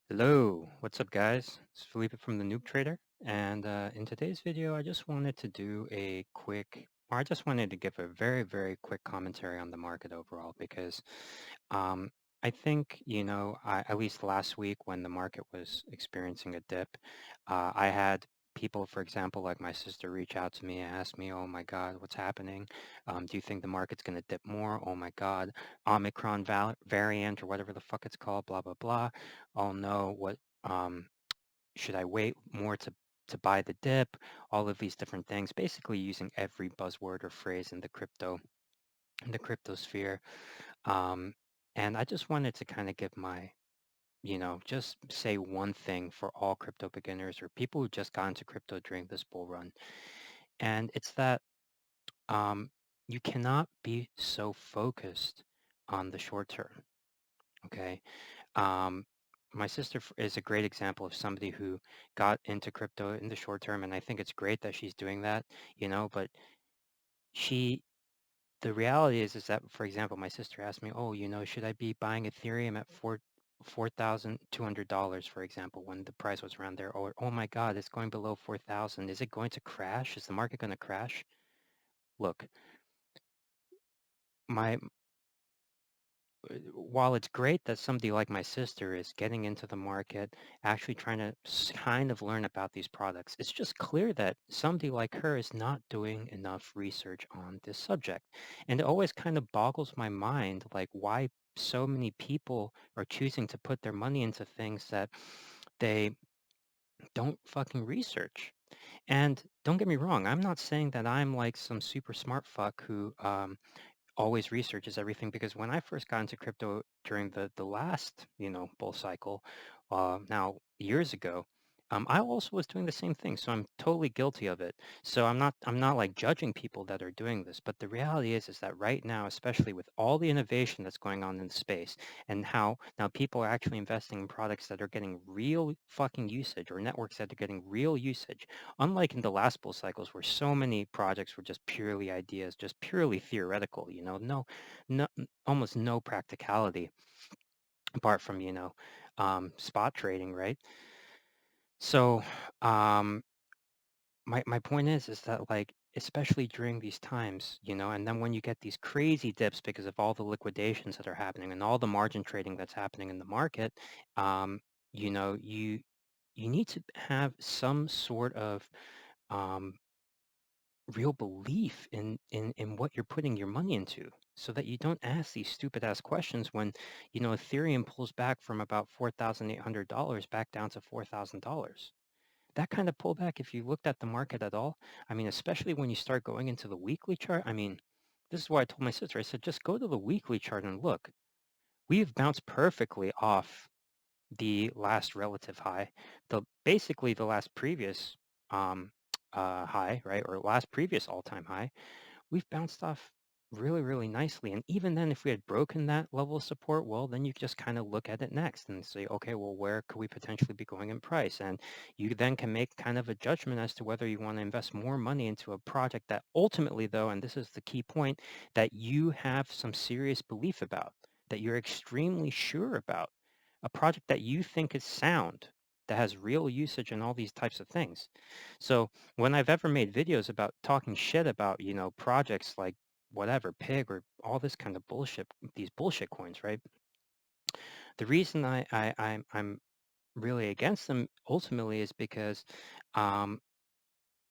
Hello, what's up guys? It's Felipe from the Noob Trader, and in today's video I just wanted to do a quick, or I just wanted to give a very quick commentary on the market overall because um, I think, at least last week when the market was experiencing a dip, I had people, for example, like my sister reach out to me and ask me, oh my God, what's happening? Do you think the market's going to dip more? Oh my God, Omicron variant or whatever the fuck it's called, blah, blah, blah. Oh no, um, should I wait more to buy the dip? All of these different things, basically using every buzzword or phrase in the crypto sphere. Um, and I just wanted to kind of give my, just say one thing for all crypto beginners or people who just got into crypto during this bull run. And it's that um, you cannot be so focused on the short term. Okay. Um, my sister is a great example of somebody who got into crypto in the short term, and I think it's great that she's doing that, but she, the reality is that, for example, my sister asked me, oh, should I be buying Ethereum at $4,200, for example, when the price was around there, or oh my God, it's going below 4,000. Is it going to crash? Is the market going to crash? Look, my while it's great that somebody like my sister is getting into the market, actually trying to kind of learn about these products, it's just clear that somebody like her is not doing enough research on this subject. And it always kind of boggles my mind, like why so many people are choosing to put their money into things that they don't fucking research. And don't get me wrong, I'm not saying that I'm like some super smart fuck who always researches everything, because when I first got into crypto during the last, bull cycle, now years ago, I also was doing the same thing. So I'm totally guilty of it. So I'm not like judging people that are doing this, but the reality is that right now, especially with all the innovation that's going on in the space and how now people are actually investing in products that are getting real fucking usage or networks that are getting real usage, unlike in the last bull cycles where so many projects were just purely ideas, just purely theoretical, no, almost no practicality apart from, spot trading, right? So, um, my point is that like, especially during these times, and then when you get these crazy dips because of all the liquidations that are happening and all the margin trading that's happening in the market, um, you know, you you need to have some sort of um, real belief in what you're putting your money into so that you don't ask these stupid ass questions when, Ethereum pulls back from about $4,800 back down to $4,000. That kind of pullback, if you looked at the market at all, I mean, especially when you start going into the weekly chart, I mean, this is why I told my sister, I said, just go to the weekly chart and look. We've bounced perfectly off the last relative high, basically the last previous um, high, right, or last previous all-time high. We've bounced off really nicely. And even then, if we had broken that level of support, well, then you just kind of look at it next and say, okay, well, where could we potentially be going in price? And you then can make kind of a judgment as to whether you want to invest more money into a project that ultimately, though, and this is the key point, that you have some serious belief about, that you're extremely sure about, a project that you think is sound, that has real usage and all these types of things. So when I've ever made videos about talking shit about, projects like whatever, pig or all this kind of bullshit, these bullshit coins, right? The reason I'm really against them ultimately is because um,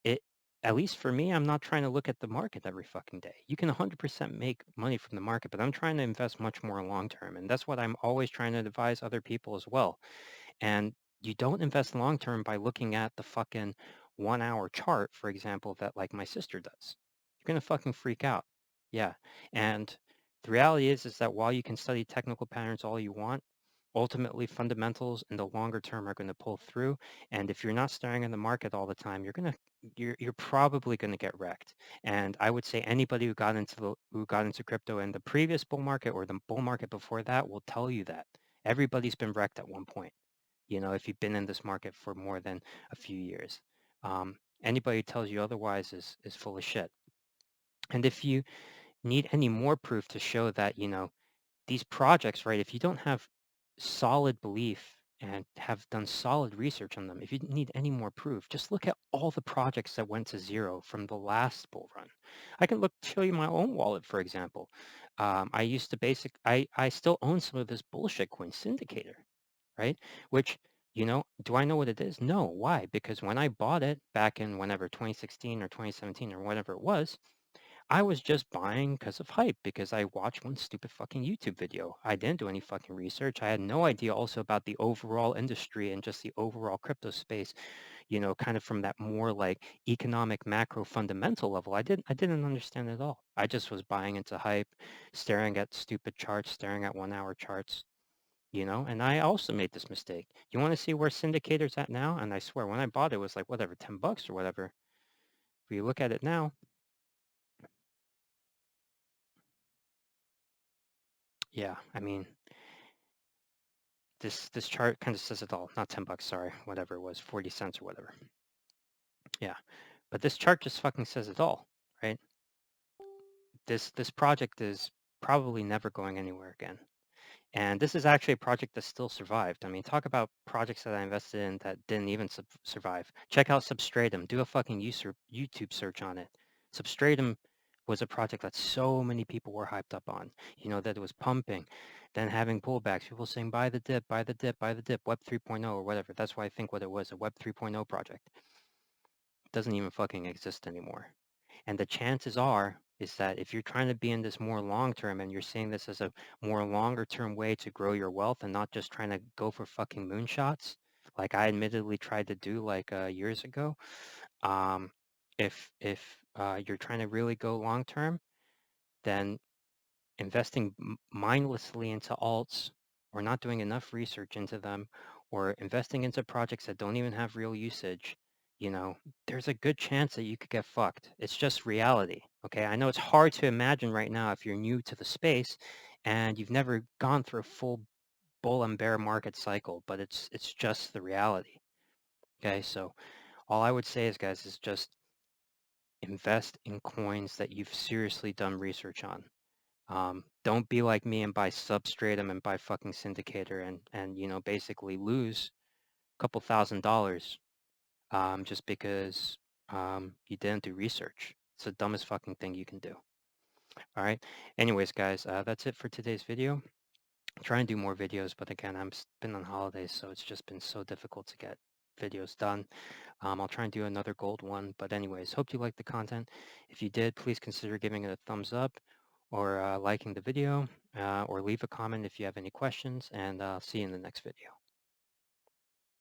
it, at least for me, I'm not trying to look at the market every fucking day. You can 100% make money from the market, but I'm trying to invest much more long term. And that's what I'm always trying to advise other people as well. And you don't invest long term by looking at the fucking 1 hour chart, for example, that like my sister does. You're gonna fucking freak out. Yeah. And the reality is that while you can study technical patterns all you want, ultimately fundamentals in the longer term are going to pull through. And if you're not staring in the market all the time, you're probably going to get wrecked. And I would say anybody who got into crypto in the previous bull market or the bull market before that will tell you that everybody's been wrecked at one point, if you've been in this market for more than a few years. Anybody who tells you otherwise is full of shit. And if you need any more proof to show that, these projects, right, if you don't have solid belief and have done solid research on them. If you need any more proof, just look at all the projects that went to zero from the last bull run. I can show you my own wallet, for example. I used to I still own some of this bullshit coin syndicator, right? Which, do I know what it is? No. Why? Because when I bought it back in whenever 2016 or 2017 or whatever it was, I was just buying because of hype, because I watched one stupid fucking YouTube video. I didn't do any fucking research. I had no idea also about the overall industry and just the overall crypto space, kind of from that more like economic macro fundamental level. I didn't understand it at all. I just was buying into hype, staring at stupid charts, staring at 1 hour charts, and I also made this mistake. You want to see where syndicator's at now? And I swear when I bought it, it was like whatever, $10 or whatever. If you look at it now, yeah, I mean, this chart kind of says it all. Not $10, sorry, whatever it was, 40 cents or whatever. Yeah, but this chart just fucking says it all, right? This project is probably never going anywhere again. And this is actually a project that still survived. I mean, talk about projects that I invested in that didn't even survive. Check out Substratum. Do a fucking YouTube search on it. Substratum was a project that so many people were hyped up on. That it was pumping, then having pullbacks. People saying, buy the dip, buy the dip, buy the dip, Web 3.0 or whatever. That's why I think what it was, a Web 3.0 project. It doesn't even fucking exist anymore. And the chances are is that if you're trying to be in this more long term and you're seeing this as a more longer term way to grow your wealth and not just trying to go for fucking moonshots, like I admittedly tried to do like years ago, um, if you're trying to really go long term, then investing mindlessly into alts or not doing enough research into them or investing into projects that don't even have real usage, there's a good chance that you could get fucked. It's just reality. Okay. I know it's hard to imagine right now if you're new to the space and you've never gone through a full bull and bear market cycle, but it's just the reality. Okay. So all I would say is, guys, is just invest in coins that you've seriously done research on. Don't be like me and buy Substratum and buy fucking Syndicator and basically lose a couple $1,000 just because you didn't do research. It's the dumbest fucking thing you can do. All right. Anyways, guys, that's it for today's video. Try and do more videos, but again, been on holidays, so it's just been so difficult to get videos done. I'll try and do another gold one, but anyways, hope you liked the content. If you did, please consider giving it a thumbs up or liking the video or leave a comment if you have any questions, and I'll see you in the next video.